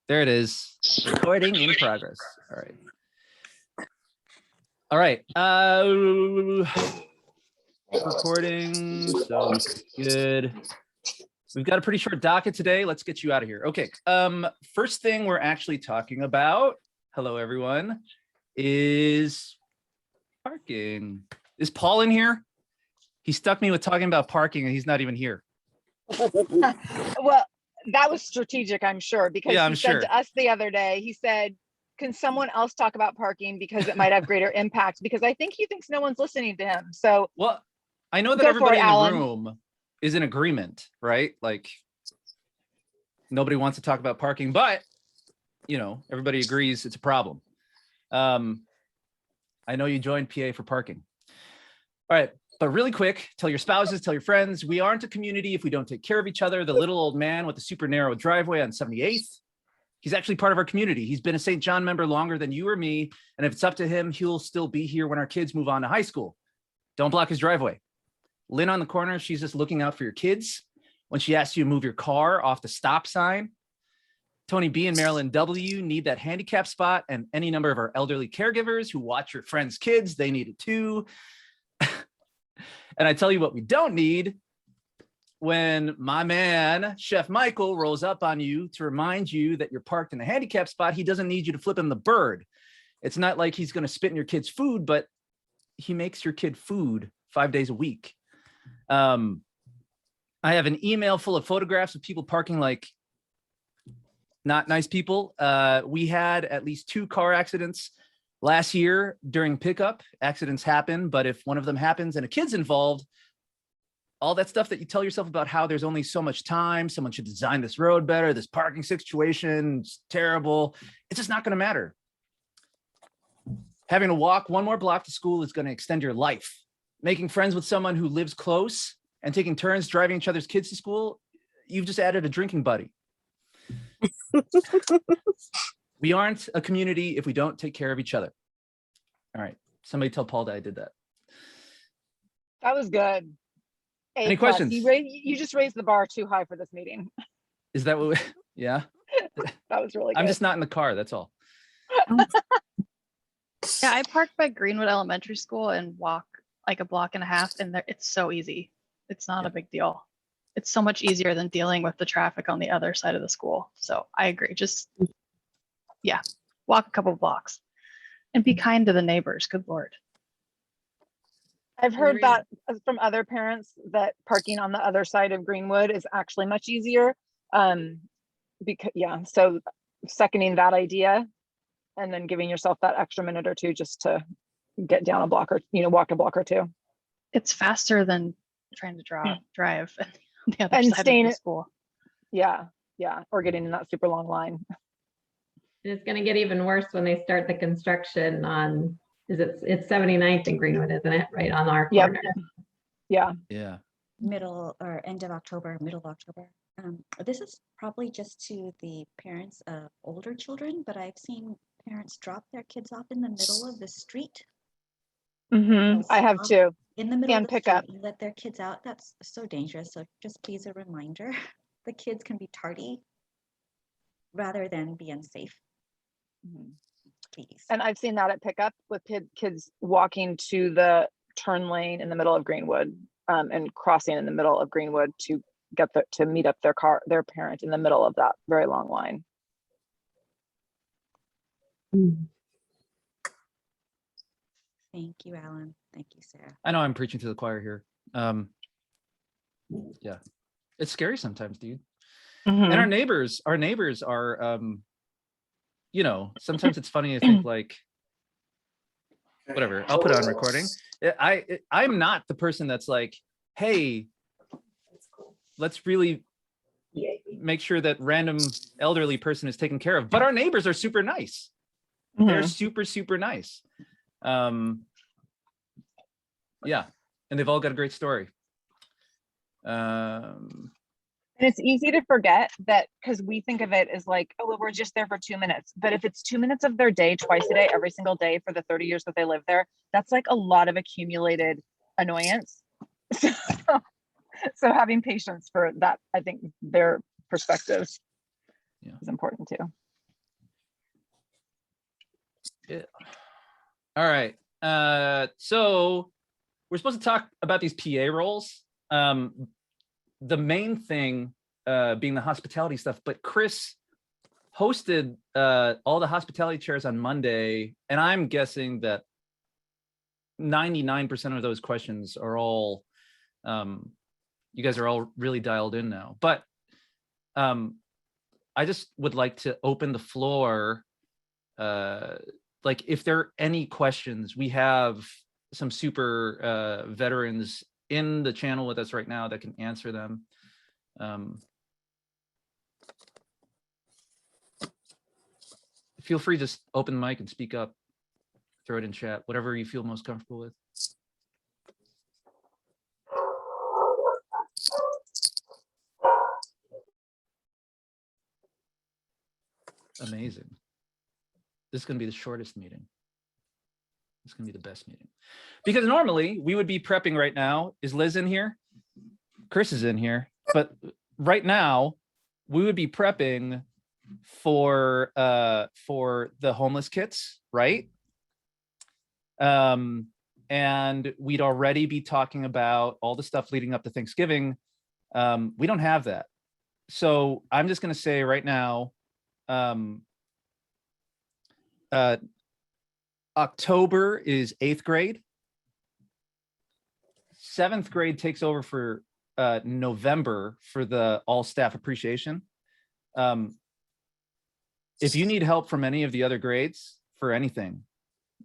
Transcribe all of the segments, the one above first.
There it is. Recording in progress. All right. Recording. So good. We've got a pretty short docket today. Let's get you out of here. Okay. First thing we're actually talking about, hello everyone, is parking. Is Paul in here? He stuck me with talking about parking and he's not even here. Well, that was strategic, I'm sure, because Yeah, he said to us the other day, he said, can someone else talk about parking because it might have greater impact? Because I think he thinks no one's listening to him. So, well, I know that everybody in the room is in agreement, right? Like nobody wants to talk about parking, but you know, everybody agrees it's a problem. I know you joined PA for parking. All right. But really quick, tell your spouses, tell your friends, we aren't a community if we don't take care of each other. The little old man with the super narrow driveway on 78th, he's actually part of our community. He's been a St. John member longer than you or me. And if it's up to him, he'll still be here when our kids move on to high school. Don't block his driveway. Lynn on the corner, she's just looking out for your kids when she asks you to move your car off the stop sign. Tony B and Marilyn W need that handicap spot, and any number of our elderly caregivers who watch your friends' kids, they need it too. And I tell you what we don't need, when my man, Chef Michael, rolls up on you to remind you that you're parked in a handicap spot, he doesn't need you to flip him the bird. It's not like he's going to spit in your kid's food, but he makes your kid food 5 days a week. I have an email full of photographs of people parking like not nice people. We had at least 2 car accidents last year during pickup. Accidents happen, but if one of them happens and a kid's involved, all that stuff that you tell yourself about how there's only so much time, someone should design this road better, this parking situation is terrible, it's just not going to matter. Having to walk 1 more block to school is going to extend your life. Making friends with someone who lives close and taking turns driving each other's kids to school, you've just added a drinking buddy. We aren't a community if we don't take care of each other. All right. Somebody tell Paul that I did that. That was good. Any questions? You just raised the bar too high for this meeting. Is that what yeah? That was really good. I'm just not in the car, that's all. Yeah, I park by Greenwood Elementary School and walk like a block and a half, and it's so easy. It's not a big deal. It's so much easier than dealing with the traffic on the other side of the school. So I agree. Just, yeah, walk a couple blocks and be kind to the neighbors. Good Lord. I've heard that from other parents that parking on the other side of Greenwood is actually much easier. Because so seconding that idea and then giving yourself that extra minute or two just to get down a block or, walk a block or two. It's faster than trying to drive on the other and side staying of the school. Yeah. Or getting in that super long line. It's going to get even worse when they start the construction on, it's 79th and Greenwood, isn't it? Right on our corner. Yeah. Middle or end of October, middle of October. This is probably just to the parents of older children, but I've seen parents drop their kids off in the middle of the street. I have too. In the middle of the pick street up. and let their kids out. That's so dangerous. So just please a reminder, the kids can be tardy rather than be unsafe. Please. And I've seen that at pickup with kids walking to the turn lane in the middle of Greenwood and crossing in the middle of Greenwood to to meet up their parent in the middle of that very long line. Thank you, Alan. Thank you, Sarah. I know I'm preaching to the choir here. Yeah, it's scary sometimes, dude. And our neighbors are, sometimes it's funny to think like, whatever, I'll put it on recording. I'm not the person that's like, hey, let's really make sure that random elderly person is taken care of. But our neighbors are super nice. They're super, super nice. Yeah, and they've all got a great story. And it's easy to forget that because we think of it as like, oh, well, we're just there for 2 minutes. But if it's 2 minutes of their day, twice a day, every single day for the 30 years that they live there, that's like a lot of accumulated annoyance. So having patience for that, I think their perspectives. Yeah. is important too. Yeah. All right. So we're supposed to talk about these PA roles. The main thing being the hospitality stuff, but Chris hosted all the hospitality chairs on Monday, and I'm guessing that 99% of those questions are all, you guys are all really dialed in now. But I just would like to open the floor. Like if there are any questions, we have some super veterans in the channel with us right now that can answer them. Feel free to just open the mic and speak up, throw it in chat, whatever you feel most comfortable with. Amazing. This is going to be the shortest meeting. It's going to be the best meeting. Because normally we would be prepping right now. Is Liz in here? Chris is in here. But right now we would be prepping for the homeless kits, right? And we'd already be talking about all the stuff leading up to Thanksgiving. We don't have that. So I'm just going to say right now, October is 8th grade. 7th grade takes over for November for the all staff appreciation. If you need help from any of the other grades for anything,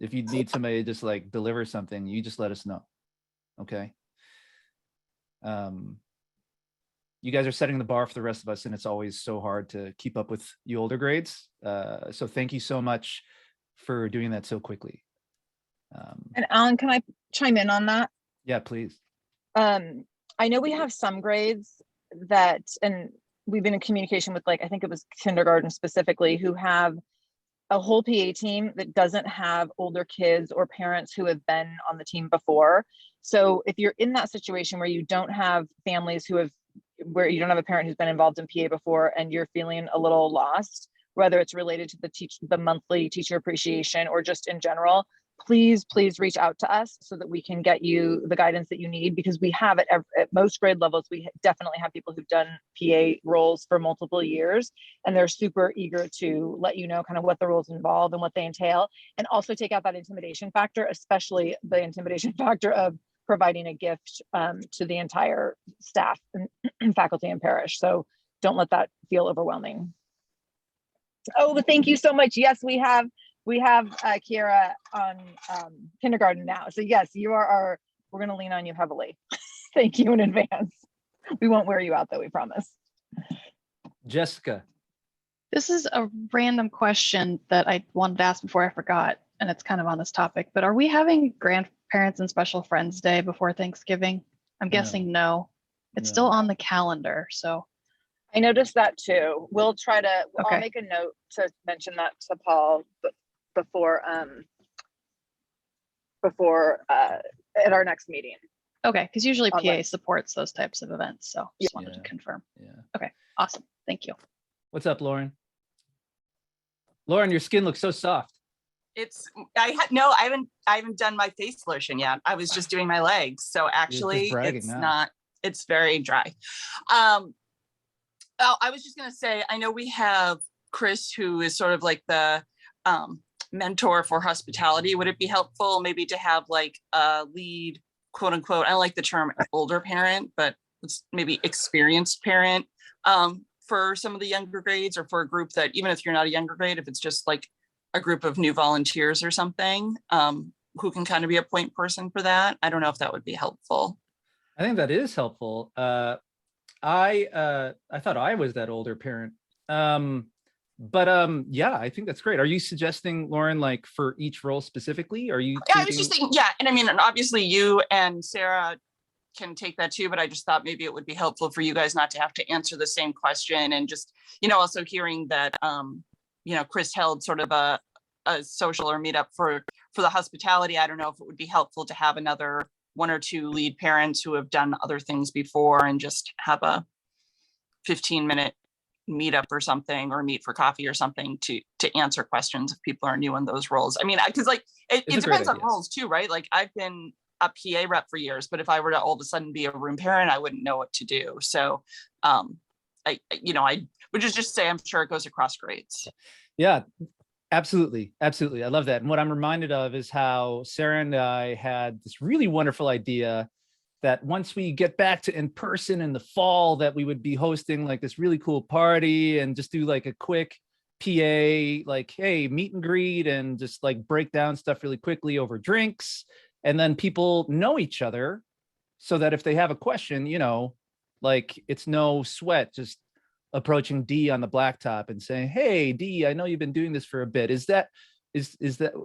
if you need somebody to just like deliver something, you just let us know. Okay. You guys are setting the bar for the rest of us, and it's always so hard to keep up with the older grades. So thank you so much for doing that so quickly. And Alan, can I chime in on that? Yeah, please. I know we have some grades that, and we've been in communication with, like, I think it was kindergarten specifically, who have a whole PA team that doesn't have older kids or parents who have been on the team before. So if you're in that situation where you don't have families where you don't have a parent who's been involved in PA before and you're feeling a little lost, whether it's related to the monthly teacher appreciation or just in general, please reach out to us so that we can get you the guidance that you need, because we have at most grade levels, we definitely have people who've done PA roles for multiple years, and they're super eager to let you know kind of what the roles involve and what they entail, and also take out that intimidation factor, especially the intimidation factor of providing a gift to the entire staff and faculty and parish. So don't let that feel overwhelming. Oh, but thank you so much. Yes, we have Kiera on kindergarten now. So yes, we're going to lean on you heavily. Thank you in advance. We won't wear you out though, we promise. Jessica. This is a random question that I wanted to ask before I forgot, and it's kind of on this topic, but are we having grandparents and special friends day before Thanksgiving? I'm guessing no. It's still on the calendar, so. I noticed that too. We'll try to, Okay. I'll make a note to mention that to Paul before at our next meeting. Okay, because usually On PA Wednesday. supports those types of events, so just wanted to confirm. Yeah. Okay, awesome. Thank you. What's up, Lauren? Lauren, your skin looks so soft. I haven't done my face lotion yet. I was just doing my legs. So actually it's very dry. I was just going to say, I know we have Chris, who is sort of like the mentor for hospitality. Would it be helpful maybe to have like a lead, quote unquote, I don't like the term older parent, but it's maybe experienced parent for some of the younger grades, or for a group that, even if you're not a younger grade, if it's just like a group of new volunteers or something, who can kind of be a point person for that. I don't know if that would be helpful. I think that is helpful. I thought I was that older parent. But yeah, I think that's great. Are you suggesting, Lauren, like for each role specifically? Are you I was just thinking, yeah. And I mean, and obviously you and Sarah can take that too, but I just thought maybe it would be helpful for you guys not to have to answer the same question. And just, also hearing that, Chris held sort of a social or meetup for the hospitality. I don't know if it would be helpful to have another one or two lead parents who have done other things before and just have a 15-minute meetup or something, or meet for coffee or something to answer questions if people are new in those roles. I mean, because like it It's a great depends on idea. roles too, right? Like I've been a PA rep for years, but if I were to all of a sudden be a room parent, I wouldn't know what to do. So I would just say I'm sure it goes across grades. Yeah, absolutely. Absolutely. I love that. And what I'm reminded of is how Sarah and I had this really wonderful idea that once we get back to in person in the fall, that we would be hosting like this really cool party and just do like a quick PA, like, hey, meet and greet, and just like break down stuff really quickly over drinks. And then people know each other so that if they have a question, like it's no sweat, just approaching D on the blacktop and saying, hey, D, I know you've been doing this for a bit. Is that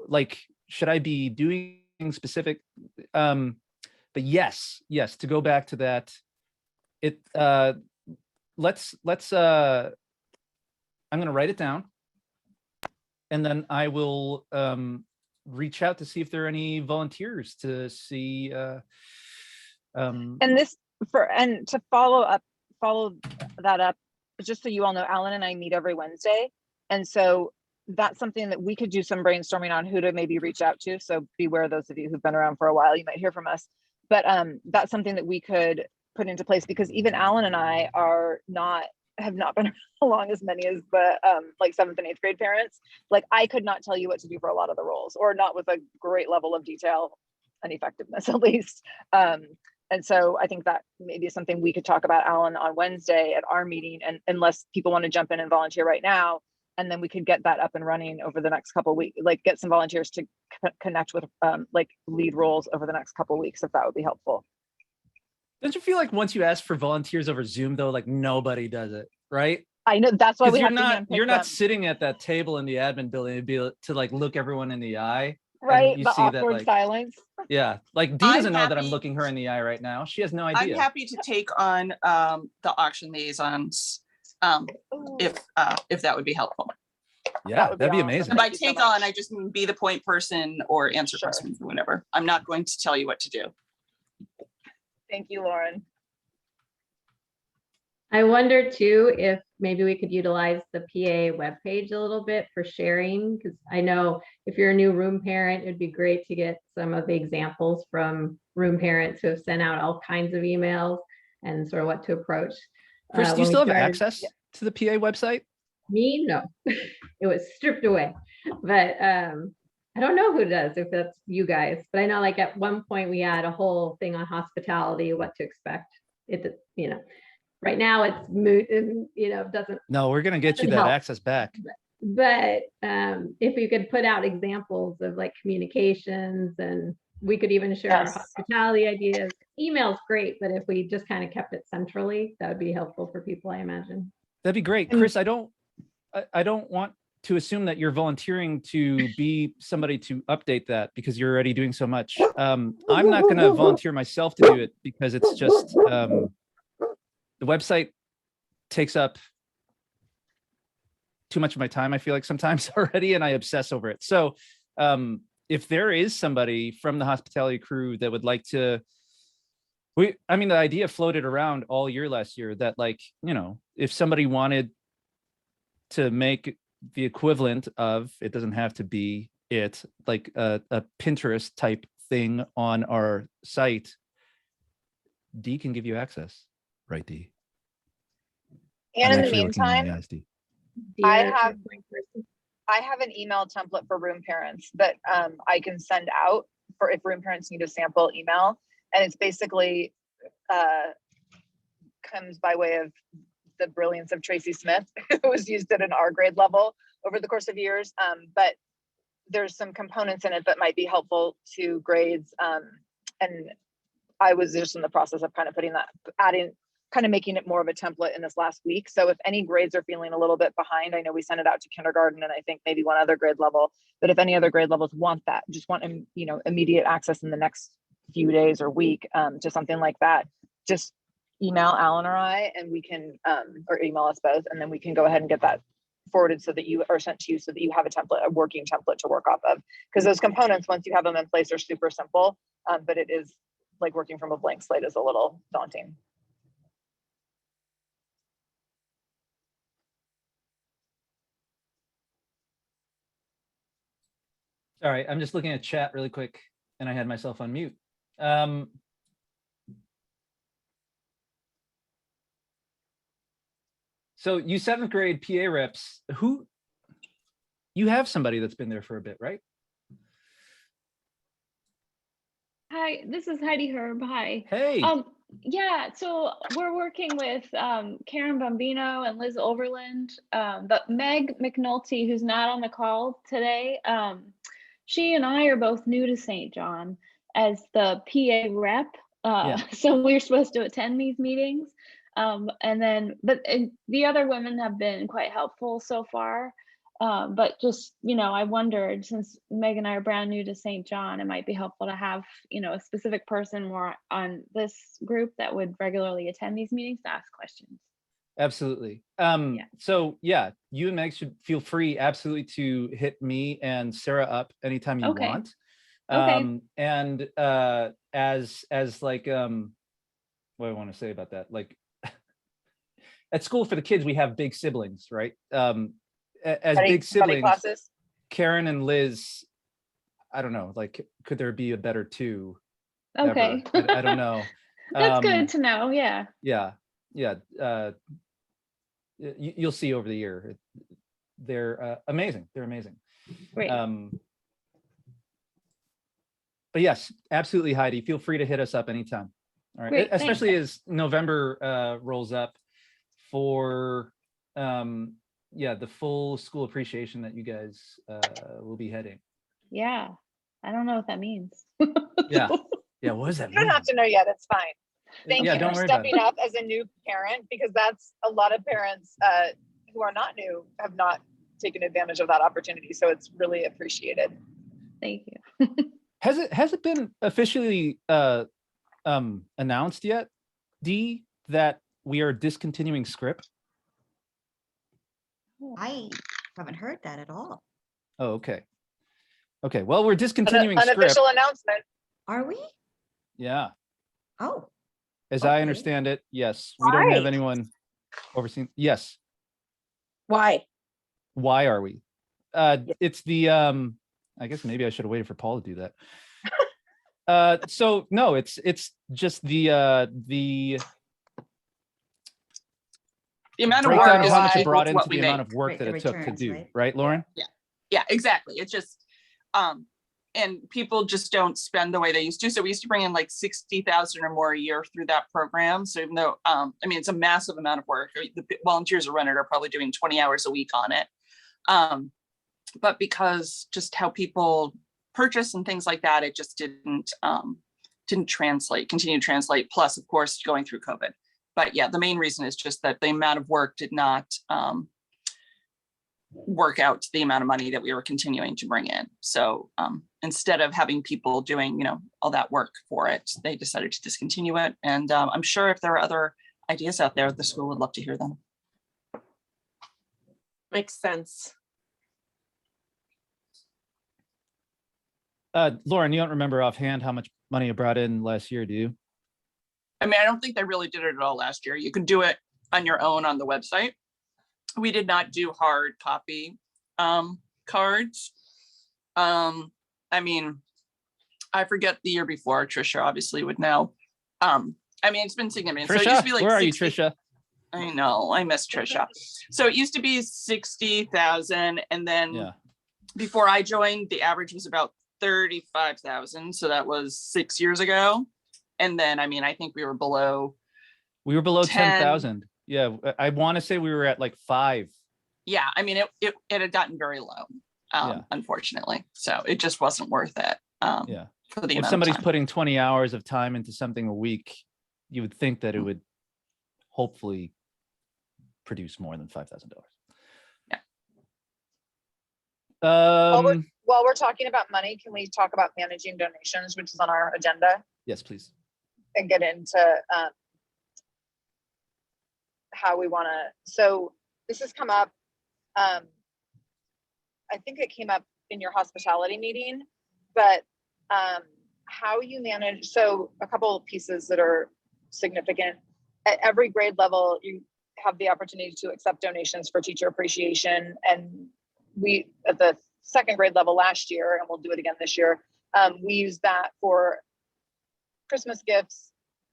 like, should I be doing specific? But yes, to go back to that, let's I'm going to write it down, and then I will reach out to see if there are any volunteers to see. And to follow that up, just so you all know, Alan and I meet every Wednesday. And so that's something that we could do some brainstorming on who to maybe reach out to. So beware those of you who've been around for a while, you might hear from us. But that's something that we could put into place, because even Alan and I have not been along as many as the like 7th and 8th grade parents. Like I could not tell you what to do for a lot of the roles, or not with a great level of detail and effectiveness, at least. And so I think that maybe is something we could talk about, Alan, on Wednesday at our meeting, and unless people want to jump in and volunteer right now, and then we could get that up and running over the next couple of weeks, like get some volunteers to connect with like lead roles over the next couple of weeks, if that would be helpful. Don't you feel like once you ask for volunteers over Zoom, though, like nobody does it, right? I know, that's why we have you're not them. sitting at that table in the admin building to like look everyone in the eye. Right, You the see that, awkward like, silence. Yeah, like Dee doesn't know that I'm looking her in the eye right now. She has no idea. I'm happy to take on the auction liaisons if that would be helpful. Yeah, would be that'd be awesome. amazing. And by Thank you so take much. on, I just mean be the point person or answer Sure. questions or whatever. I'm not going to tell you what to do. Thank you, Lauren. I wonder too, if maybe we could utilize the PA webpage a little bit for sharing, because I know if you're a new room parent, it'd be great to get some of the examples from room parents who have sent out all kinds of emails and sort of what to approach. Chris, do you when we still have started- access to the PA website? Me, no, it was stripped away. But I don't know who does, if that's you guys, but I know like at one point we had a whole thing on hospitality, what to expect. Right now it's moot, and doesn't. No, we're gonna get you that help. access back. But if you could put out examples of like communications, and we could even share our Yes. hospitality ideas. Email's great, but if we just kind of kept it centrally, that would be helpful for people, I imagine. That'd be great, Chris. I don't want to assume that you're volunteering to be somebody to update that, because you're already doing so much. I'm not going to volunteer myself to do it, because it's just the website takes up too much of my time, I feel like sometimes already, and I obsess over it. So if there is somebody from the hospitality crew that would like to, the idea floated around all year last year that, like, if somebody wanted to make the equivalent of, it doesn't have to be like a Pinterest type thing on our site, Dee can give you access. Right, Dee? And I'm in the actually looking you in meantime, the eyes, Dee. I Dear have- point person. I have an email template for room parents that I can send out for if room parents need a sample email. And it's basically comes by way of the brilliance of Tracy Smith, who was used at an R grade level over the course of years. But there's some components in it that might be helpful to grades. And I was just in the process of kind of making it more of a template in this last week. So if any grades are feeling a little bit behind, I know we sent it out to kindergarten and I think maybe one other grade level, but if any other grade levels want that, just want immediate access in the next few days or week to something like that, just email Alan or I, and we can, or email us both, and then we can go ahead and get that forwarded so that you are sent to you, so that you have a working template to work off of. Because those components, once you have them in place, are super simple, but it is like working from a blank slate is a little daunting. Sorry, I'm just looking at chat really quick and I had myself on mute. So you 7th grade PA reps, you have somebody that's been there for a bit, right? Hi, this is Heidi Herb. Hi. Hey, Yeah, so we're working with Karen Bombino and Liz Overland, but Meg McNulty, who's not on the call today, she and I are both new to St. John as the PA rep. So we're supposed to attend these meetings. And the other women have been quite helpful so far. But just, I wondered, since Meg and I are brand new to St. John, it might be helpful to have, a specific person more on this group that would regularly attend these meetings to ask questions. absolutely. Yeah. So yeah, you and Meg should feel free absolutely to hit me and Sarah up anytime you Okay. want. Okay. And as like, what do I want to say about that? Like at school for the kids, we have big siblings, right? As big siblings, classes. Karen and Liz, I don't know, like, could there be a better two? Okay. Ever? I don't know. That's good to know. Yeah. Yeah. You'll see over the year. They're amazing. They're amazing. Great. But yes, absolutely, Heidi. Feel free to hit us up anytime. All right. Great, Especially as November rolls up for the full school appreciation that you guys will be heading. Yeah. I don't know what that means. Yeah. What does that You don't mean? have to know yet. It's fine. Thank you don't for worry about stepping up as a new parent, because that's a lot of parents who are not new have not taken advantage of that opportunity. So it's really appreciated. Thank you. Has it been officially announced yet, Dee, that we are discontinuing script? I haven't heard that at all. Oh, okay. Okay, well, we're discontinuing script. Unofficial announcement. Are we? Yeah. Oh, As I Okay. understand it, yes. We don't have Right. anyone overseeing. Yes. Why? Why are we? It's the I guess maybe I should have waited for Paul to do that. So no, it's just the amount of breakdown work of is how much it equal brought to into what we the make. amount of work Right, that the it took to returns, do, right? Lauren? Yeah, exactly. It's just, and people just don't spend the way they used to. So we used to bring in like 60,000 or more a year through that program. So even though, it's a massive amount of work. The volunteers who run it are probably doing 20 hours a week on it. But because just how people purchase and things like that, it just didn't continue to translate. Plus, of course, going through COVID. But yeah, the main reason is just that the amount of work did not work out to the amount of money that we were continuing to bring in. So instead of having people doing, all that work for it, they decided to discontinue it. And I'm sure if there are other ideas out there, the school would love to hear them. Makes sense. Lauren, you don't remember offhand how much money you brought in last year, do you? I don't think they really did it at all last year. You can do it on your own on the website. We did not do hard copy cards. I forget the year before. Trisha obviously would know. It's been significant. Trisha, So it used to be like where are you, 60 Trisha? I know, I miss Trisha. So it used to be 60,000, and then before I joined, the average was about 35,000. So that was 6 years ago. And then, I think we were below. We were below 10,000. Yeah, I want to say we were at like 5. Yeah, it had gotten very low, unfortunately. So it just wasn't worth it. For the if somebody's putting 20 hours of time into something a week, you would think that it would hopefully produce more than $5,000. Yeah. While we're talking about money, can we talk about managing donations, which is on our agenda? Yes, please. And get into how we want to. So this has come up. I think it came up in your hospitality meeting, but how you manage. So a couple of pieces that are significant. At every grade level, you have the opportunity to accept donations for teacher appreciation. And we, at the second grade level last year, and we'll do it again this year. We used that for Christmas gifts,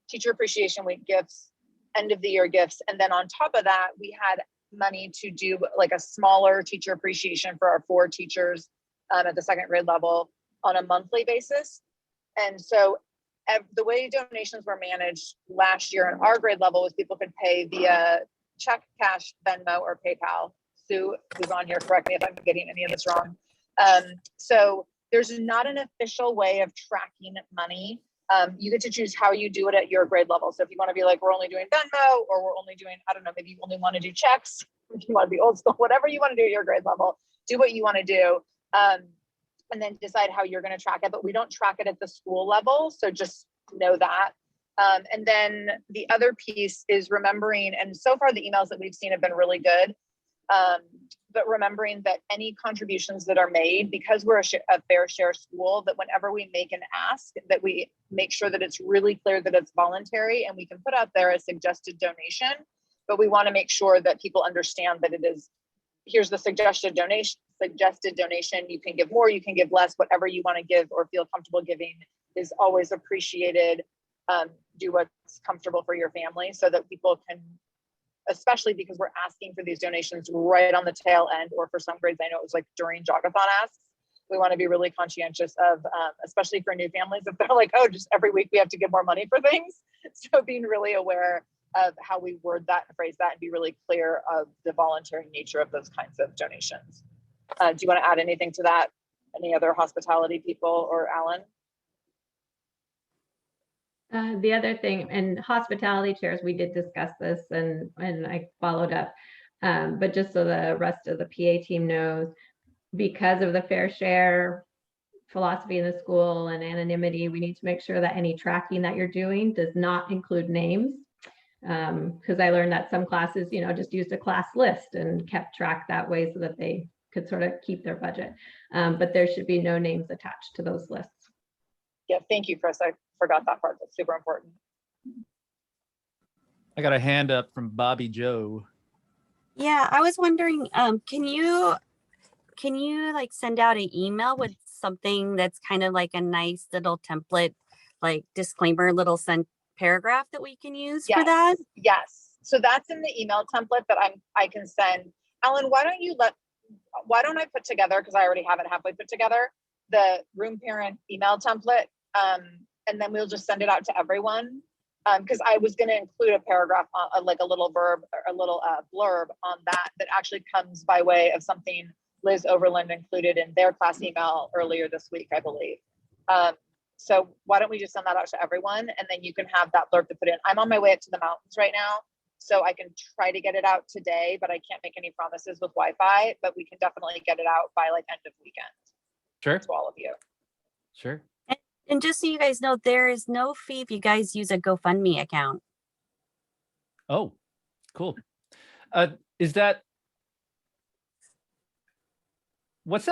teacher appreciation week gifts, end of the year gifts. And then on top of that, we had money to do like a smaller teacher appreciation for our 4 teachers at the second grade level on a monthly basis. And so the way donations were managed last year in our grade level was people could pay via check, cash, Venmo, or PayPal. Sue, who's on here, correct me if I'm getting any of this wrong. So there's not an official way of tracking money. You get to choose how you do it at your grade level. So if you want to be like, we're only doing Venmo, or we're only doing, I don't know, maybe you only want to do checks, if you want to be old school, whatever you want to do at your grade level, do what you want to do. And then decide how you're going to track it. But we don't track it at the school level. So just know that. And then the other piece is remembering, and so far the emails that we've seen have been really good. But remembering that any contributions that are made, because we're a fair share school, that whenever we make an ask, that we make sure that it's really clear that it's voluntary, and we can put out there a suggested donation, but we want to make sure that people understand that it is, here's the suggested donation, you can give more, you can give less, whatever you want to give or feel comfortable giving is always appreciated. Do what's comfortable for your family, so that people can, especially because we're asking for these donations right on the tail end, or for some grades, I know it was like during jogathon asks. We want to be really conscientious of, especially for new families, if they're like, oh, just every week we have to give more money for things. So being really aware of how we word that and phrase that, and be really clear of the voluntary nature of those kinds of donations. Do you want to add anything to that? Any other hospitality people, or Alan? The other thing, and hospitality chairs, we did discuss this, and I followed up, but just so the rest of the PA team knows, because of the fair share philosophy in the school and anonymity, we need to make sure that any tracking that you're doing does not include names. Because I learned that some classes, just used a class list and kept track that way so that they could sort of keep their budget. But there should be no names attached to those lists. Yeah, thank you, Chris. I forgot that part. That's super important. I got a hand up from Bobby Joe. Yeah, I was wondering, can you like send out an email with something that's kind of like a nice little template, like disclaimer, little paragraph that we can use for that? Yes. So that's in the email template that I can send. Alan, why don't I put together, because I already have it halfway put together, the room parent email template, and then we'll just send it out to everyone. Because I was going to include a paragraph, like a little verb or a little blurb on that actually comes by way of something Liz Overland included in their class email earlier this week, I believe. So why don't we just send that out to everyone, and then you can have that blurb to put in. I'm on my way up to the mountains right now, so I can try to get it out today, but I can't make any promises with Wi-Fi, but we can definitely get it out by like end of weekend. Sure. To all of you. Sure. And just so you guys know, there is no fee if you guys use a GoFundMe account. Oh, cool. What's that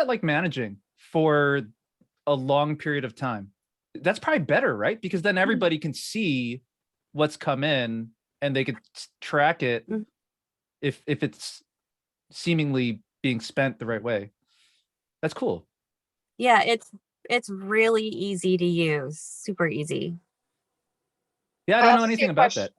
like managing for a long period of time? That's probably better, right? Because then everybody can see what's come in and they could track it if it's seemingly being spent the right way. That's cool. Yeah, it's really easy to use, super easy. Yeah, I don't know anything about that.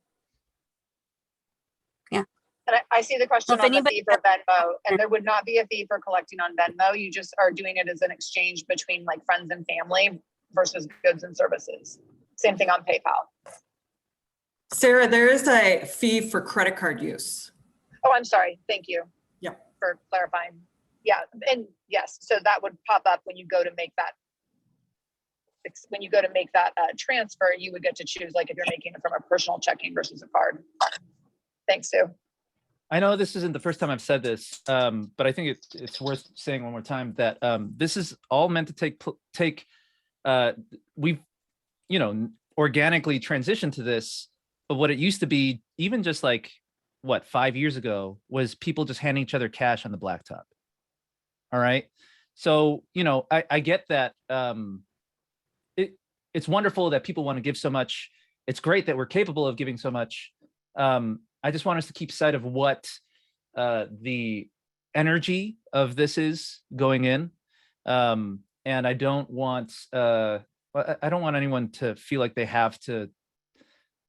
Yeah. And I see the question Well, on the fee for Venmo, and there would not be a fee for collecting on Venmo. You just are doing it as an exchange between like friends and family versus goods and services. Same thing on PayPal. Sarah, there is a fee for credit card use. Oh, I'm sorry. Thank you. Yeah. For clarifying. Yeah, and yes, so that would pop up when you go to make that. When you go to make that transfer, you would get to choose, like if you're making it from a personal checking versus a card. Thanks, Sue. I know this isn't the first time I've said this, but I think it's worth saying one more time that this is all meant to we've, organically transitioned to this, but what it used to be, even just like, 5 years ago, was people just handing each other cash on the blacktop. All right. So, I get that it's wonderful that people want to give so much. It's great that we're capable of giving so much. I just want us to keep sight of what the energy of this is going in. And I don't want anyone to feel like they have to,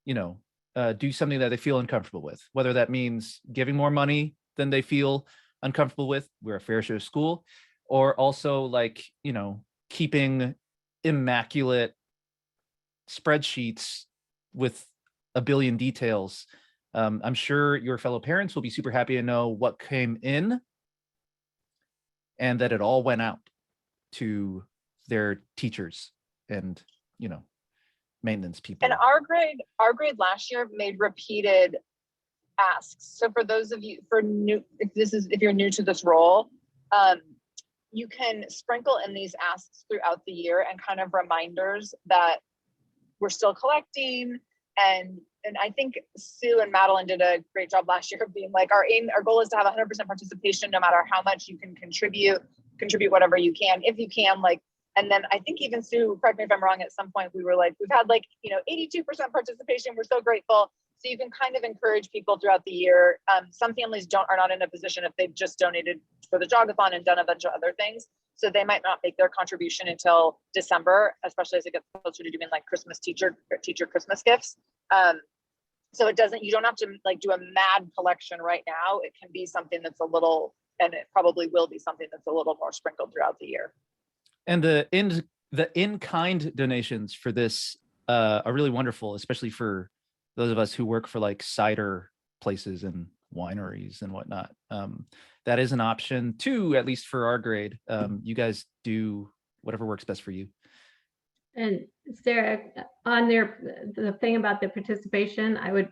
do something that they feel uncomfortable with, whether that means giving more money than they feel uncomfortable with. We're a fair share school, or also like, keeping immaculate spreadsheets with a billion details. I'm sure your fellow parents will be super happy to know what came in and that it all went out to their teachers and, maintenance people. And our grade last year made repeated asks. So for those of you if you're new to this role, you can sprinkle in these asks throughout the year and kind of reminders that we're still collecting. And I think Sue and Madeline did a great job last year of being like, our goal is to have 100% participation, no matter how much you can contribute whatever you can, if you can, like. And then I think even Sue, correct me if I'm wrong, at some point we were like, we've had 82% participation. We're so grateful. So you can kind of encourage people throughout the year. Some families are not in a position if they've just donated for the jogathon and done a bunch of other things. So they might not make their contribution until December, especially as it gets closer to doing like Christmas teacher Christmas gifts. So you don't have to do a mad collection right now. It can be something that's and it probably will be something that's a little more sprinkled throughout the year. And the in-kind donations for this are really wonderful, especially for those of us who work for like cider places and wineries and whatnot. That is an option too, at least for our grade. You guys do whatever works best for you. And Sarah, on the thing about the participation, I would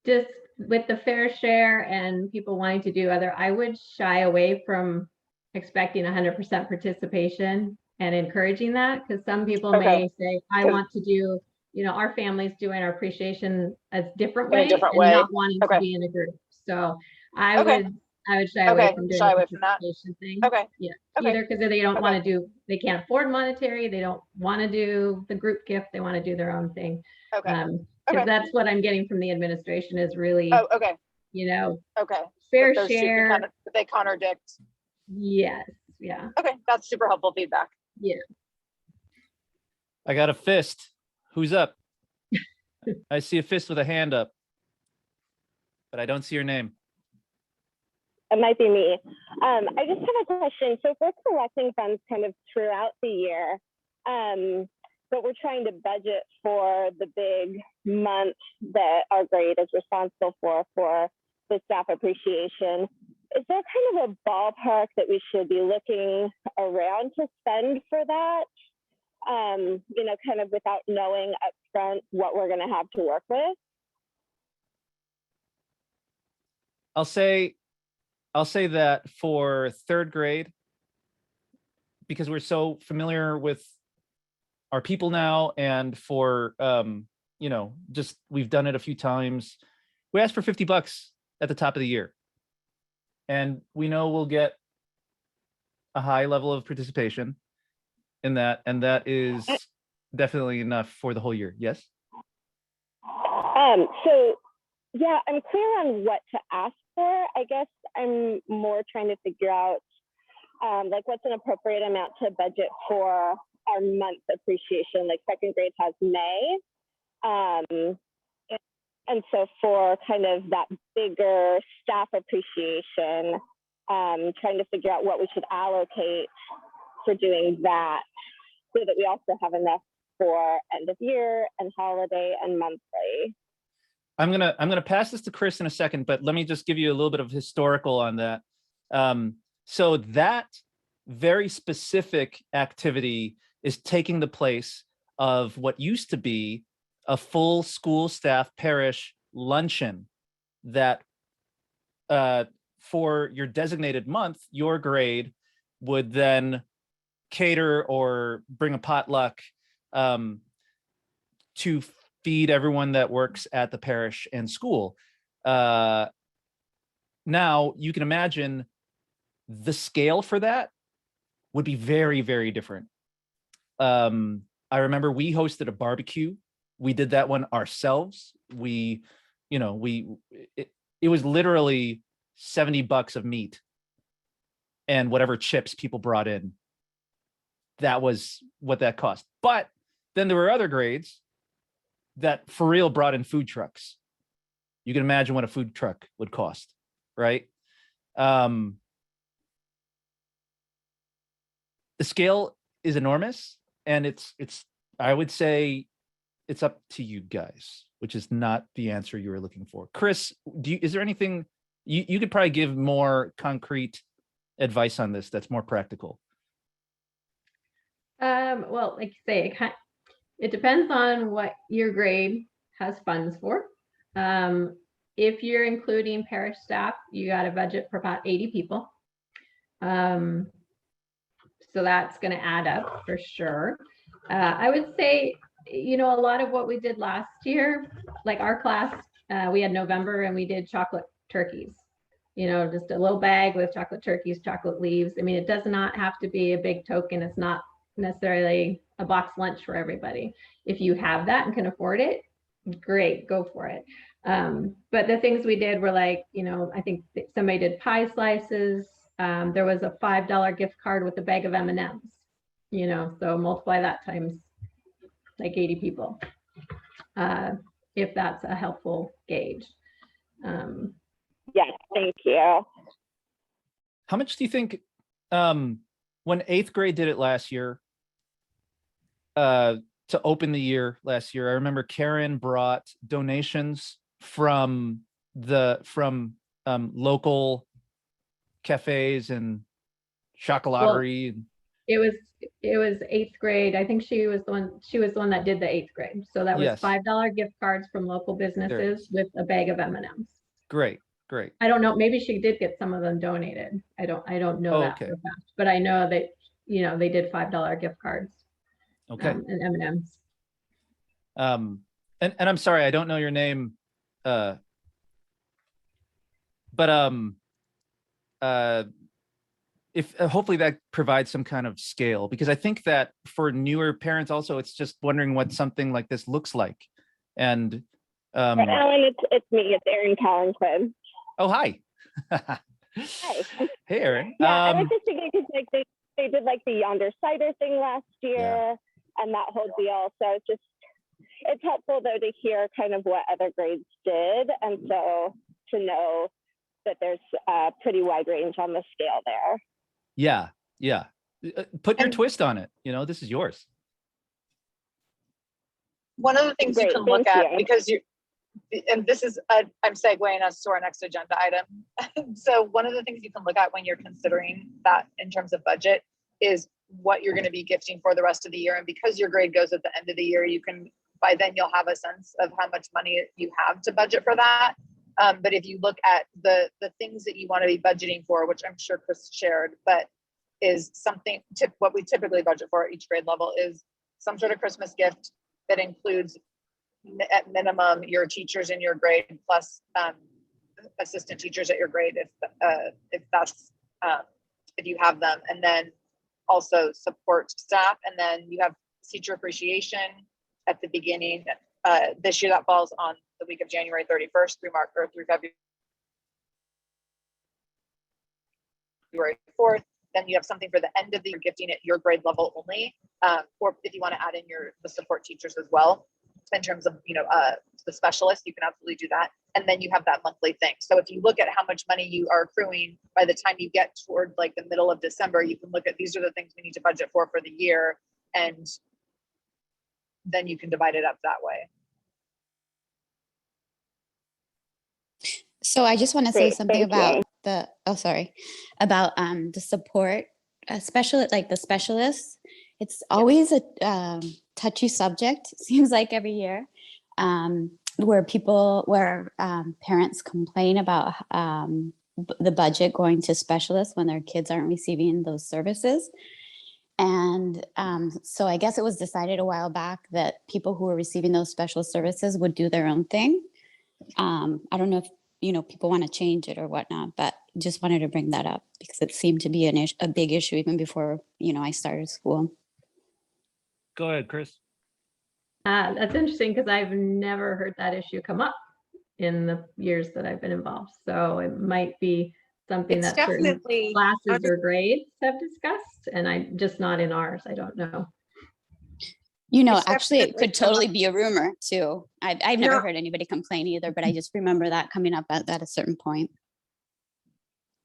just, with the fair share and people wanting to do I would shy away from expecting 100% participation and encouraging that, because some people may say, I want to do, our family's doing our appreciation a different way, not wanting to be in a group. So I would shy away from doing the participation thing. Yeah. Either because they don't want to they can't afford monetary, they don't want to do the group gift, they want to do their own thing. Because that's what I'm getting from the administration is really, fair share. They contradict. Yes. Yeah. Okay. That's super helpful feedback. Yeah. I got a fist. Who's up? I see a fist with a hand up, but I don't see your name. It might be me. I just have a question. So if we're collecting funds kind of throughout the year, but we're trying to budget for the big month that our grade is responsible for the staff appreciation, is there kind of a ballpark that we should be looking around to spend for that? Kind of without knowing upfront what we're going to have to work with? I'll say that for third grade, because we're so familiar with our people now, and for just we've done it a few times. We asked for $50 at the top of the year, and we know we'll get a high level of participation in that, and that is definitely enough for the whole year. Yes. So yeah, I'm clear on what to ask for. I guess I'm more trying to figure out what's an appropriate amount to budget for our month appreciation. Like second grade has May. And so for kind of that bigger staff appreciation, trying to figure out what we should allocate for doing that so that we also have enough for end of year and holiday and monthly. I'm gonna pass this to Chris in a second, but let me just give you a little bit of historical on that. So that very specific activity is taking the place of what used to be a full school staff parish luncheon that for your designated month, your grade would then cater or bring a potluck to feed everyone that works at the parish and school. Now you can imagine the scale for that would be very, very different. I remember we hosted a barbecue. We did that one ourselves. It was literally $70 of meat and whatever chips people brought in that was what that cost. But then there were other grades that for real brought in food trucks. You can imagine what a food truck would cost, right? The scale is enormous, and it's I would say it's up to you guys, which is not the answer you were looking for. Chris, is there anything you could probably give more concrete advice on this that's more practical? Well, like you say, it depends on what your grade has funds for. If you're including parish staff, you got a budget for about 80 people. So that's going to add up for sure. I would say, a lot of what we did last year, like our class, we had November and we did chocolate turkeys. Just a little bag with chocolate turkeys, chocolate leaves. I mean, it does not have to be a big token. It's not necessarily a box lunch for everybody. If you have that and can afford it, great, go for it. But the things we did were like, I think somebody did pie slices. There was a $5 gift card with a bag of M&Ms, so multiply that times like 80 people, if that's a helpful gauge. Yes, thank you. How much do you think, when 8th grade did it last year, to open the year last year, I remember Karen brought donations from local cafes and chocolaterie. Well, it was 8th grade. I think she was the one that did the 8th grade. So that was Yes. $5 gift cards from local businesses with a bag of M&Ms. Great. I don't know. Maybe she did get some of them donated. I don't know that for a fact, but I know that, they did $5 gift cards. Okay. And M&Ms. And I'm sorry, I don't know your name. But if hopefully that provides some kind of scale, because I think that for newer parents also, it's just wondering what something like this looks like. And Alan, it's me, it's Erin Callan-Quinn. Oh, hi. Hi. Hey, Erin. Yeah, I was just thinking because like they did like the Yonder Cider thing last year and that whole deal. So it's helpful though to hear kind of what other grades did, and so to know that there's a pretty wide range on the scale there. Yeah. Put your twist on it. This is yours. One of the things you can look at, because and this is, I'm segueing us to our next agenda item. So one of the things you can look at when you're considering that in terms of budget is what you're going to be gifting for the rest of the year. And because your grade goes at the end of the year, by then you'll have a sense of how much money you have to budget for that. But if you look at the things that you want to be budgeting for, which I'm sure Chris shared, but is something, what we typically budget for at each grade level is some sort of Christmas gift that includes at minimum your teachers in your grade plus assistant teachers at your grade if you have them, and then also support staff, and then you have teacher appreciation at the beginning. This year that falls on the week of January 31st through February 4th. Then you have something for the end of the year gifting at your grade level only, or if you want to add in the support teachers as well. In terms of the specialist, you can absolutely do that, and then you have that monthly thing. So if you look at how much money you are accruing by the time you get toward like the middle of December, you can look at these are the things we need to budget for the year, and then you can divide it up that way. So I just want to say something about the support specialist, like the specialists. It's always a touchy subject, it seems like every year, where parents complain about the budget going to specialists when their kids aren't receiving those services. And so I guess it was decided a while back that people who were receiving those special services would do their own thing. I don't know if people want to change it or whatnot, but just wanted to bring that up because it seemed to be a big issue even before I started school. Go ahead, Chris. That's interesting because I've never heard that issue come up in the years that I've been involved. So it might be something It's that certain definitely classes or grades have discussed, and I'm just not in ours. I don't know. You know, It's actually, it definitely could come up. totally be a rumor too. I've never No. heard anybody complain either, but I just remember that coming up at a certain point.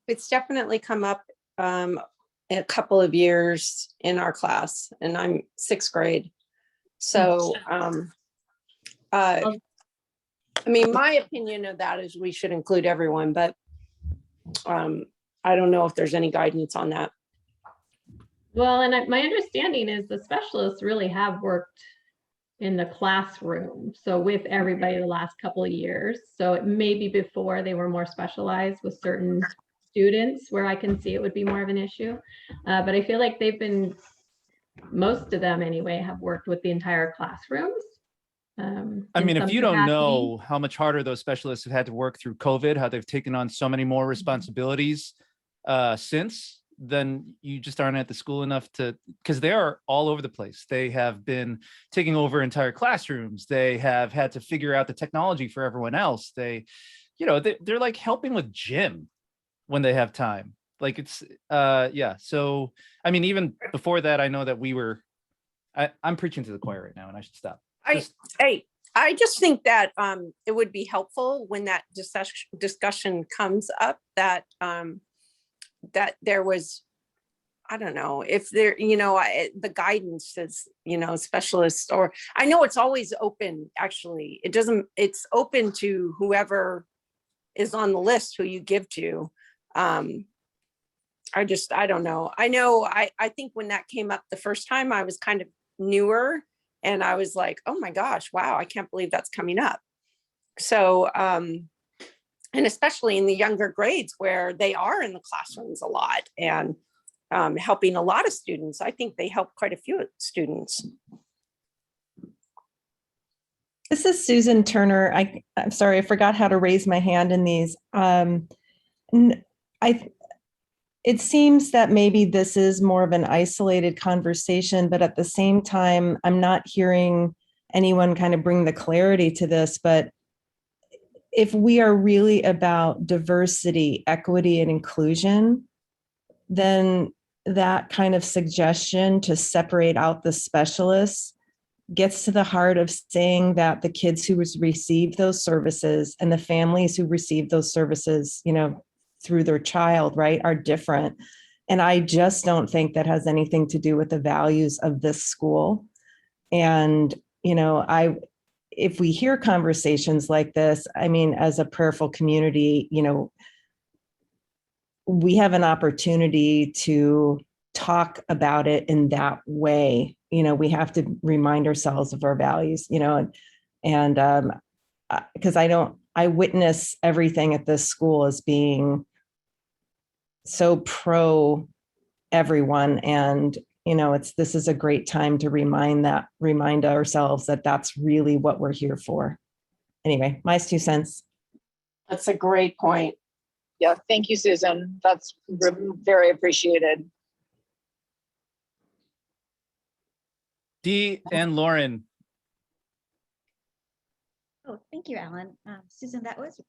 It's definitely come up a couple of years in our class, and I'm 6th grade. So, I mean, my opinion of that is we should include everyone, but I don't know if there's any guidance on that. Well, and my understanding is the specialists really have worked in the classroom, so with everybody the last couple of years. So it may be before they were more specialized with certain students where I can see it would be more of an issue. But I feel like they've been, most of them anyway, have worked with the entire classrooms. I in mean, if some you don't capacity. know how much harder those specialists have had to work through COVID, how they've taken on so many more responsibilities since, then you just aren't at the school enough to, because they are all over the place. They have been taking over entire classrooms. They have had to figure out the technology for everyone else. They're like helping with gym when they have time. Like it's, yeah. So, I mean, even before that, I know that I'm preaching to the choir right now and I should stop. I just think that it would be helpful when that discussion comes up that that there was, I don't know if there, the guidance is, specialists, or I know it's always open. Actually, it's open to whoever is on the list who you give to. I don't know. I think when that came up the first time, I was kind of newer. And I was like, oh my gosh, wow, I can't believe that's coming up. So, and especially in the younger grades where they are in the classrooms a lot and helping a lot of students. I think they help quite a few students. This is Susan Turner. I'm sorry, I forgot how to raise my hand in these. It seems that maybe this is more of an isolated conversation, but at the same time, I'm not hearing anyone kind of bring the clarity to this. But if we are really about diversity, equity, and inclusion, then that kind of suggestion to separate out the specialists gets to the heart of saying that the kids who receive those services and the families who receive those services, through their child, right, are different. And I just don't think that has anything to do with the values of this school. And, if we hear conversations like this, I mean, as a prayerful community, we have an opportunity to talk about it in that way. We have to remind ourselves of our values, and because I witness everything at this school as being so pro everyone. And, this is a great time to remind ourselves that that's really what we're here for. Anyway, my 2 cents. That's a great point. Yeah, thank you, Susan. That's very appreciated. Dee and Lauren. Oh, thank you, Alan. Susan, that was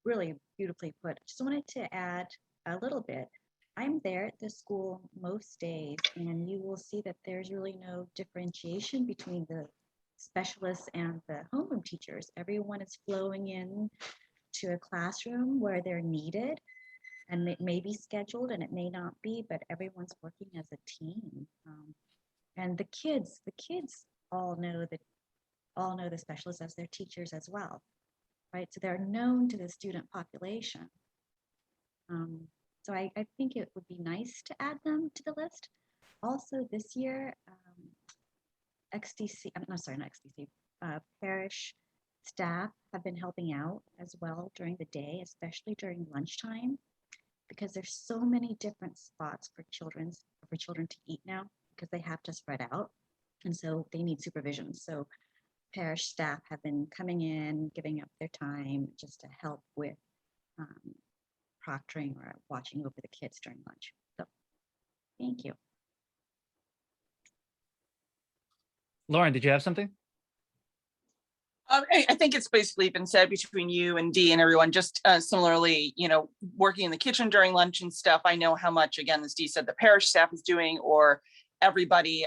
really beautifully put. Just wanted to add a little bit. I'm there at the school most days, and you will see that there's really no differentiation between the specialists and the homeroom teachers. Everyone is flowing in to a classroom where they're needed, and it may be scheduled and it may not be, but everyone's working as a team. And the kids all know the specialists as their teachers as well, right? So they're known to the student population. So I think it would be nice to add them to the list. Also this year, parish staff have been helping out as well during the day, especially during lunchtime, because there's so many different spots for children to eat now because they have to spread out. And so they need supervision. So parish staff have been coming in, giving up their time just to help with proctoring or watching over the kids during lunch. So thank you. Lauren, did you have something? I think it's basically been said between you and Dee and everyone, just similarly, working in the kitchen during lunch and stuff. I know how much, again, as Dee said, the parish staff is doing, or everybody,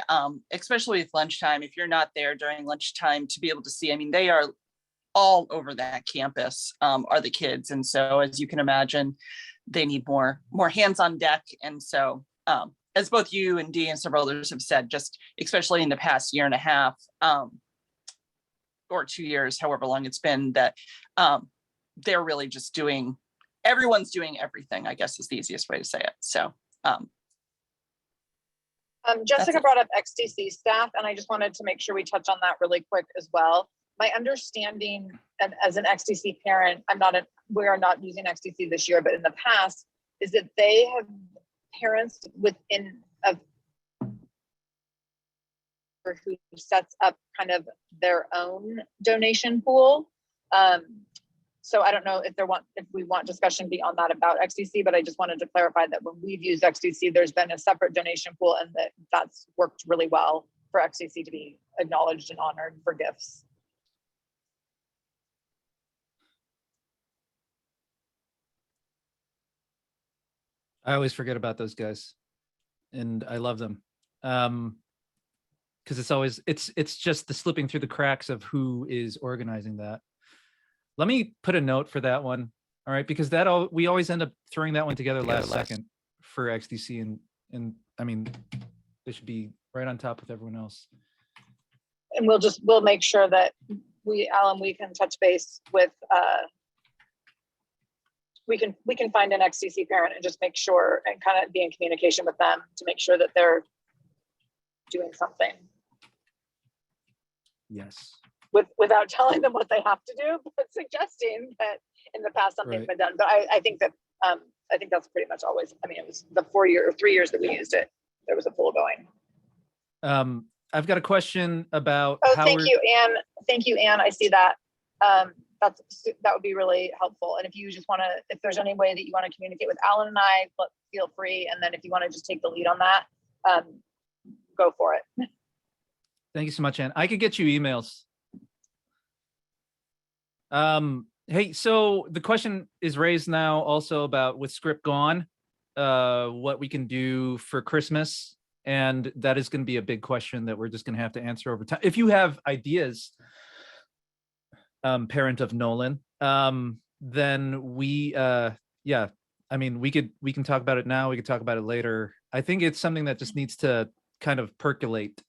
especially with lunchtime, if you're not there during lunchtime to be able to see, I mean, they are all over that campus, are the kids. And so, as you can imagine, they need more hands on deck. And so, as both you and Dee and several others have said, just especially in the past year and a half, or 2 years, however long it's been, that they're really just everyone's doing everything, I guess is the easiest way to say it. So Jessica brought up XTC staff, and I just wanted to make sure we touch on that really quick as well. My understanding, and as an XTC parent, we are not using XTC this year, but in the past, is that they have parents within who sets up kind of their own donation pool. So I don't know if we want discussion beyond that about XTC, but I just wanted to clarify that when we've used XTC, there's been a separate donation pool, and that's worked really well for XTC to be acknowledged and honored for gifts. I always forget about those guys, and I love them. Because it's just the slipping through the cracks of who is organizing that. Let me put a note for that one. All right, because we always end up throwing that one together last second for XDC, and I mean, they should be right on top with everyone else. And we'll make sure that Alan, we can touch base with we can find an XDC parent and just make sure and kind of be in communication with them to make sure that they're doing something. Yes. Without telling them what they have to do, but suggesting that in the past something's been done. But I think that's pretty much always. I mean, it was the 3 years that we used it. There was a pool going. I've got a question about. Oh, thank you, Anne. Thank you, Anne. I see that. That would be really helpful. And if you just want to, if there's any way that you want to communicate with Alan and I, feel free. And then if you want to just take the lead on that, go for it. Thank you so much, Anne. I could get you emails. Hey, so the question is raised now also about with script gone, what we can do for Christmas. And that is going to be a big question that we're just going to have to answer over time. If you have ideas, parent of Nolan, then we can talk about it now. We could talk about it later. I think it's something that just needs to kind of percolate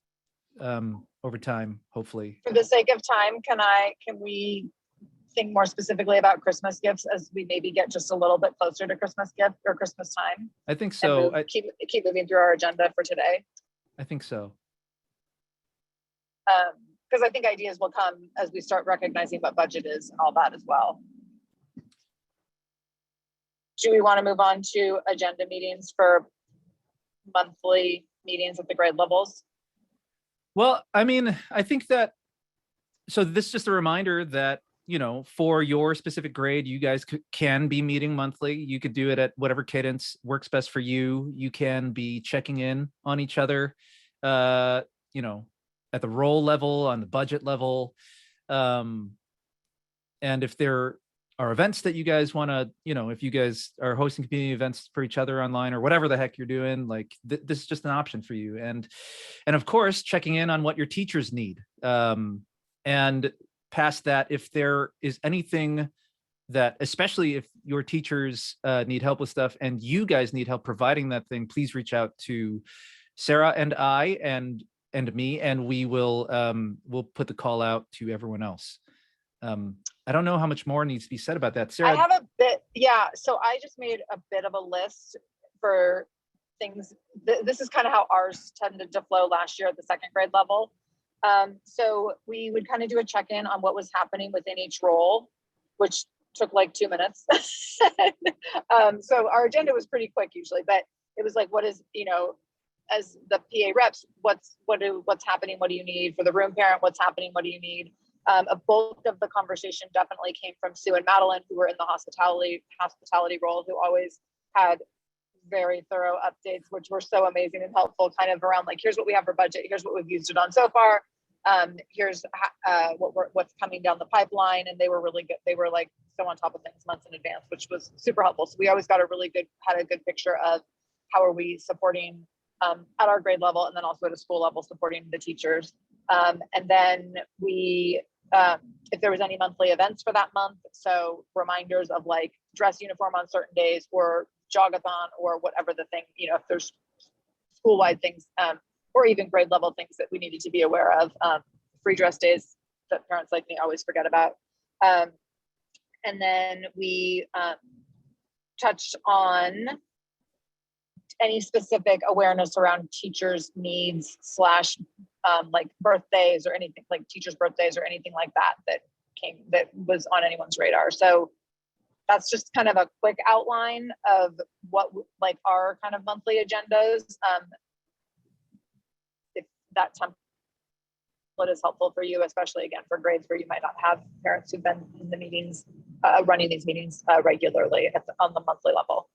over time, hopefully. For the sake of time, can we think more specifically about Christmas gifts as we maybe get just a little bit closer to Christmas gift or Christmas time? I think so. Keep moving through our agenda for today. I think so. Because I think ideas will come as we start recognizing what budget is and all that as well. Do we want to move on to agenda meetings for monthly meetings at the grade levels? Well, I mean, I think that, so this is just a reminder that, for your specific grade, you guys can be meeting monthly. You could do it at whatever cadence works best for you. You can be checking in on each other, at the role level, on the budget level. And if there are events that you guys want to, if you guys are hosting community events for each other online or whatever the heck you're doing, like this is just an option for you. And of course, checking in on what your teachers need. And past that, if there is anything that, especially if your teachers need help with stuff and you guys need help providing that thing, please reach out to Sarah and I and me, and we will we'll put the call out to everyone else. I don't know how much more needs to be said about that. Sarah? I have a bit, yeah. So I just made a bit of a list for things. This is kind of how ours tended to flow last year at the second grade level. So we would kind of do a check-in on what was happening within each role, which took like 2 minutes. So our agenda was pretty quick usually, but it was like, what is, as the PA reps, what's happening? What do you need? For the room parent, what's happening? What do you need? A bulk of the conversation definitely came from Sue and Madeline, who were in the hospitality role, who always had very thorough updates, which were so amazing and helpful, kind of around like, here's what we have for budget, here's what we've used it on so far, Here's what's coming down the pipeline. And they were really good. They were like so on top of things months in advance, which was super helpful. So we always got had a good picture of how are we supporting at our grade level, and then also at a school level supporting the teachers. And then we, if there was any monthly events for that month, so reminders of like dress uniform on certain days or jogathon or whatever the thing, if there's school-wide things, or even grade level things that we needed to be aware of, free dress days that parents like me always forget about. And then we touched on any specific awareness around teachers' needs / like birthdays or anything like teachers' birthdays or anything like that that was on anyone's radar. So that's just kind of a quick outline of what like our kind of monthly agendas. If that template is helpful for you, especially again for grades where you might not have parents who've been in the meetings, running these meetings regularly on the monthly level.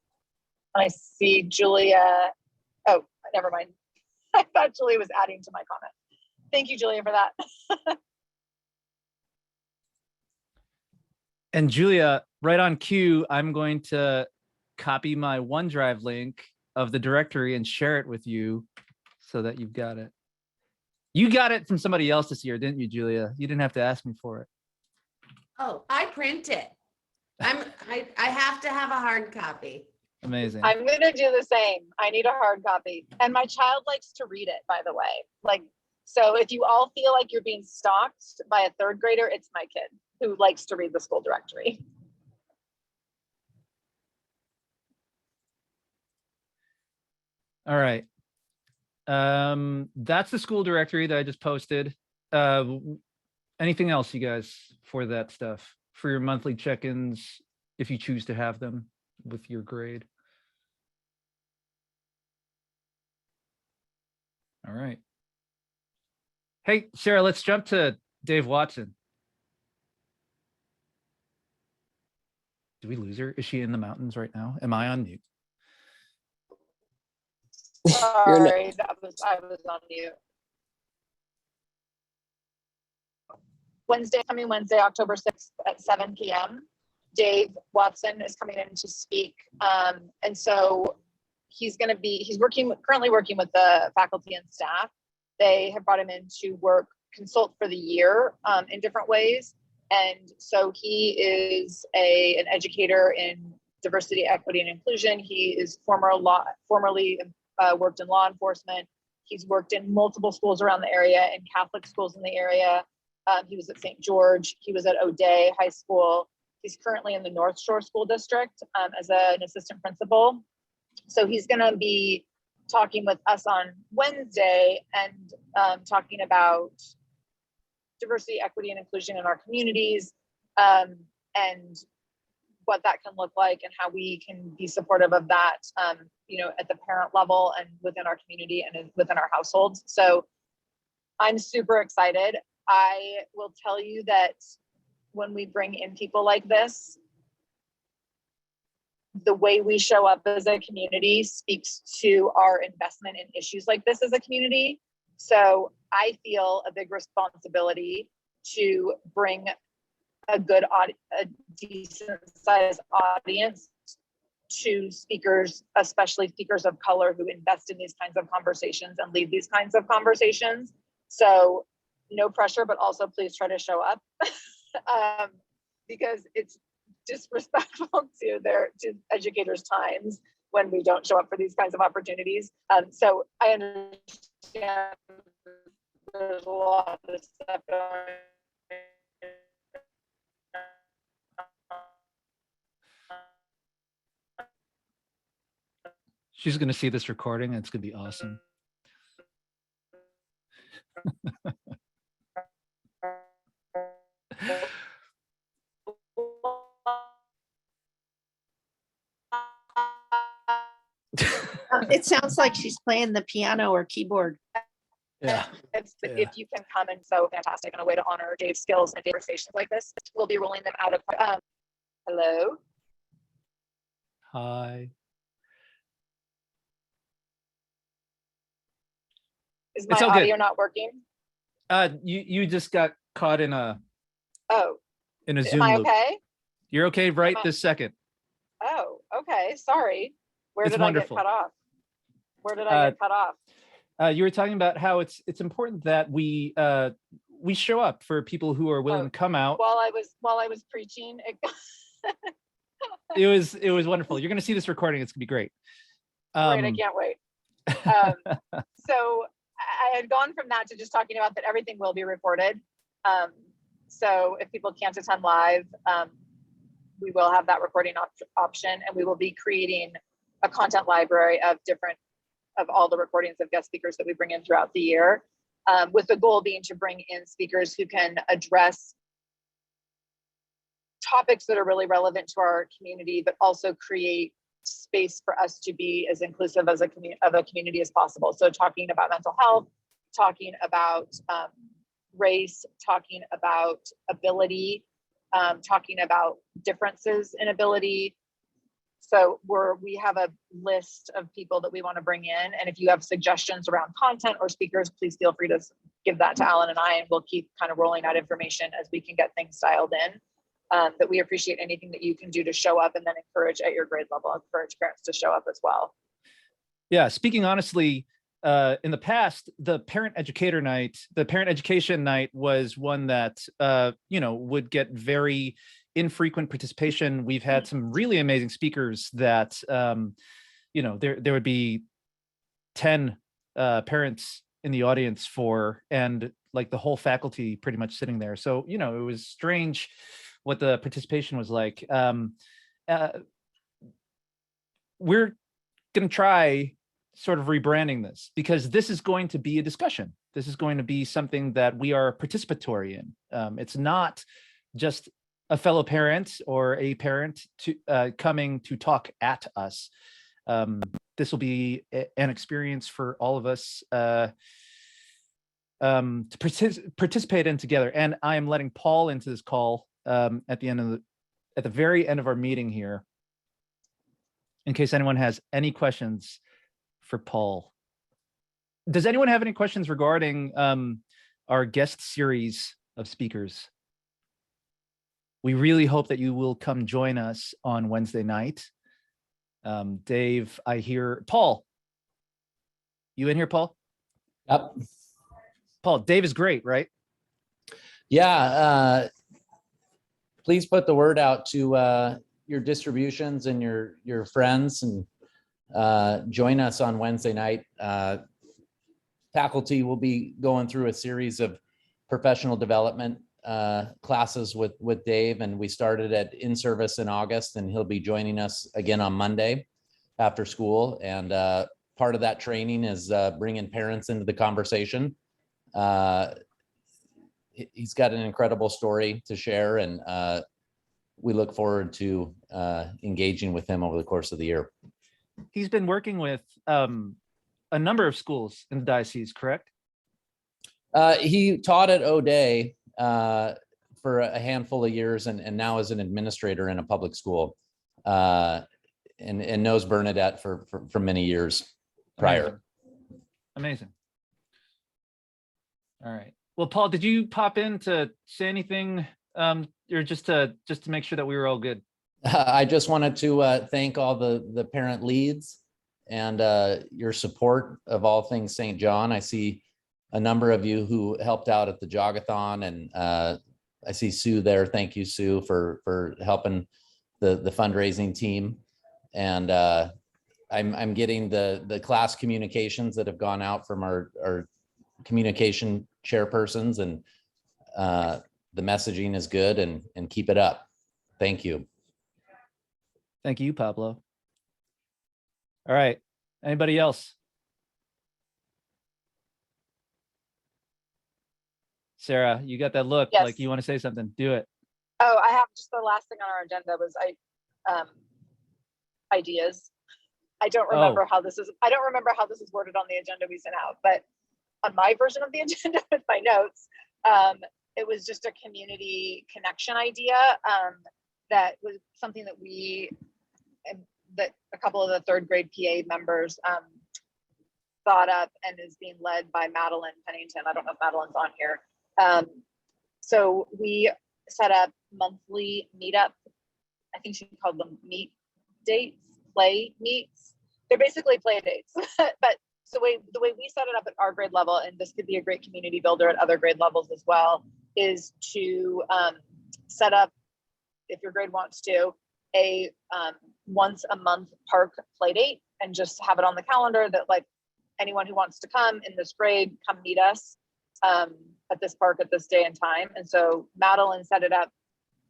And I see Julia. Oh, never mind. I thought Julia was adding to my comment. Thank you, Julia, for that. And Julia, right on cue, I'm going to copy my OneDrive link of the directory and share it with you so that you've got it. You got it from somebody else this year, didn't you, Julia? You didn't have to ask me for it. Oh, I print it. I have to have a hard copy. Amazing. I'm gonna do the same. I need a hard copy. And my child likes to read it, by the way. Like, so if you all feel like you're being stalked by a third grader, it's my kid who likes to read the school directory. All right. That's the school directory that I just posted. Anything else, you guys, for that stuff, for your monthly check-ins, if you choose to have them with your grade? All right. Hey, Sarah, let's jump to Dave Watson. Did we lose her? Is she in the mountains right now? Am I on mute? Sorry, I was on mute. Coming Wednesday, October 6th at 7 p.m. Dave Watson is coming in to speak. And so he's currently working with the faculty and staff. They have brought him in to consult for the year in different ways. And so he is an educator in diversity, equity, and inclusion. He is formerly worked in law enforcement. He's worked in multiple schools around the area and Catholic schools in the area. He was at St. George. He was at O'Day High School. He's currently in the North Shore School District as an assistant principal. So he's going to be talking with us on Wednesday and talking about diversity, equity, and inclusion in our communities, and what that can look like and how we can be supportive of that, at the parent level and within our community and within our households. So I'm super excited. I will tell you that when we bring in people like this, the way we show up as a community speaks to our investment in issues like this as a community. So I feel a big responsibility to bring a decent sized audience to speakers, especially speakers of color who invest in these kinds of conversations and lead these kinds of conversations. So no pressure, but also please try to show up because it's disrespectful to educators' times when we don't show up for these kinds of opportunities. So I understand there's a lot of stuff going on. She's going to see this recording and it's going to be awesome. It sounds like she's playing the piano or keyboard. Yeah. If you can come in, so fantastic, and a way to honor Dave's skills and conversations like this. We'll be rolling them out of. Hello. Hi. Is my It's all good. audio not working? You just got caught in a Oh, Zoom am I loop. okay? You're okay right I- this second. Oh, okay. Sorry. Where It's did wonderful. I get cut off? Where did I get cut off? You were talking about how it's important that we show up for people who are willing to come out. While I was preaching, It was wonderful. You're going to see this recording. It's going to be great. great. I can't wait. So I had gone from that to just talking about that everything will be recorded. So if people can't attend live, we will have that recording option, and we will be creating a content library of all the recordings of guest speakers that we bring in throughout the year, with the goal being to bring in speakers who can address topics that are really relevant to our community, but also create space for us to be as inclusive as a community as possible. So talking about mental health, talking about race, talking about ability, talking about differences in ability. So we have a list of people that we want to bring in. And if you have suggestions around content or speakers, please feel free to give that to Alan and I, and we'll keep kind of rolling out information as we can get things dialed in. That we appreciate anything that you can do to show up, and then encourage at your grade level, encourage parents to show up as well. Yeah, speaking honestly, in the past, the parent education night was one that would get very infrequent participation. We've had some really amazing speakers that there would be 10 parents in the audience and like the whole faculty pretty much sitting there. So it was strange what the participation was like. We're going to try sort of rebranding this, because this is going to be a discussion. This is going to be something that we are participatory in. It's not just a fellow parent or a parent coming to talk at us. This will be an experience for all of us to participate in together. And I am letting Paul into this call at the very end of our meeting here, in case anyone has any questions for Paul. Does anyone have any questions regarding our guest series of speakers? We really hope that you will come join us on Wednesday night. Dave, I hear Paul. You in here, Paul? Yep. Paul, Dave is great, right? Yeah. Please put the word out to your distributions and your friends, and join us on Wednesday night. Faculty will be going through a series of professional development classes with Dave, and we started at in-service in August, and he'll be joining us again on Monday after school. And part of that training is bringing parents into the conversation. He's got an incredible story to share, and we look forward to engaging with him over the course of the year. He's been working with a number of schools in the diocese, correct? He taught at O'Day for a handful of years, and now is an administrator in a public school, and knows Bernadette for many years prior. Amazing. All right. Well, Paul, did you pop in to say anything, or just to make sure that we were all good? I just wanted to thank all the parent leads and your support of all things St. John. I see a number of you who helped out at the Jogathon, and I see Sue there. Thank you, Sue, for helping the fundraising team. And I'm getting the class communications that have gone out from our communication chairpersons, and the messaging is good, and keep it up. Thank you. Thank you, Pablo. All right. Anybody else? Sarah, you got that look like you want to say something. Do it. Oh, I have just the last thing on our agenda was ideas. I don't remember how this is. I don't remember how this is worded on the agenda we sent out, but on my version of the agenda with my notes, it was just a community connection idea that was something that that a couple of the third grade PA members thought up and is being led by Madeline Pennington. I don't know if Madeline's on here. So we set up monthly meetup. I think she called them meet dates, play meets. They're basically play dates. But so the way we set it up at our grade level, and this could be a great community builder at other grade levels as well, is to set up, if your grade wants to, a once a month park play date, and just have it on the calendar that like anyone who wants to come in this grade, come meet us at this park at this day and time. And so Madeline set it up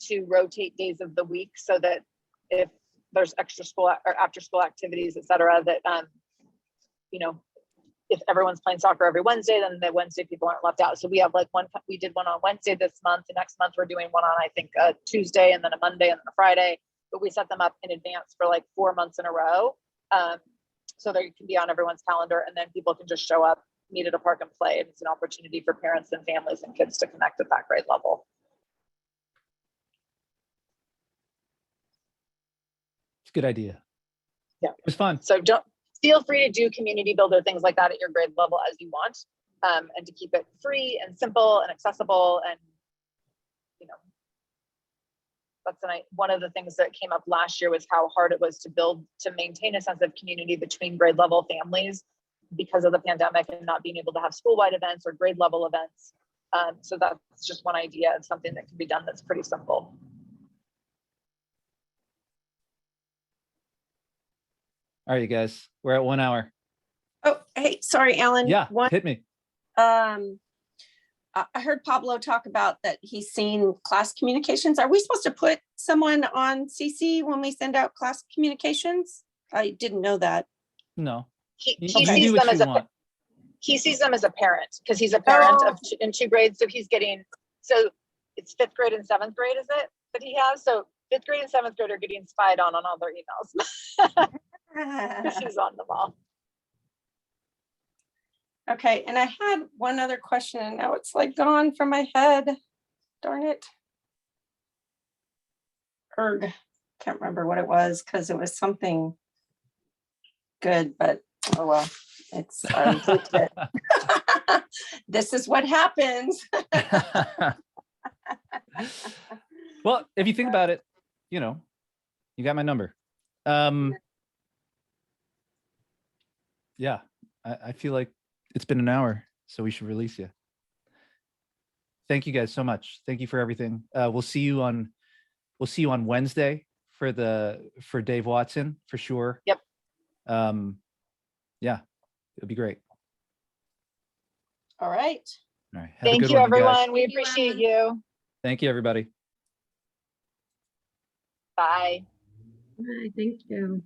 to rotate days of the week so that if there's extra school or after school activities, et cetera, that, you know, if everyone's playing soccer every Wednesday, then the Wednesday people aren't left out. So we have like we did one on Wednesday this month. The next month we're doing one on, I think, a Tuesday, and then a Monday, and then a Friday. But we set them up in advance for like 4 months in a row. So they can be on everyone's calendar, and then people can just show up, meet at a park and play. And it's an opportunity for parents and families and kids to connect at that grade level. It's a good idea. Yeah. It was fun. So feel free to do community builder things like that at your grade level as you want, and to keep it free and simple and accessible. And, you know, that's one of the things that came up last year was how hard it was to maintain a sense of community between grade level families because of the pandemic and not being able to have school-wide events or grade level events. So that's just one idea of something that can be done that's pretty simple. All right, you guys, we're at 1 hour. Oh, hey, sorry, Alan. Yeah, hit me. I heard Pablo talk about that he's seen class communications. Are we supposed to put someone on CC when we send out class communications? I didn't know that. No. He sees them as he sees them as a parent because he's a parent in 2 grades. So he's getting, so it's 5th grade and 7th grade, is it, that he has? So 5th grade and 7th grade are getting spied on all their emails. He's on them all. Okay, and I had one other question and now it's like gone from my head. Darn it. Erg, can't remember what it was because it was something good, but oh well, it's this is what happens. Well, if you think about it, you know, you got my number. Yeah, I feel like it's been an hour, so we should release you. Thank you guys so much. Thank you for everything. We'll see you on Wednesday for Dave Watson for sure. Yep. Yeah, it'll be great. All right. All right. Thank you, everyone. We appreciate you. Thank you, everybody. Bye. Bye, thank you.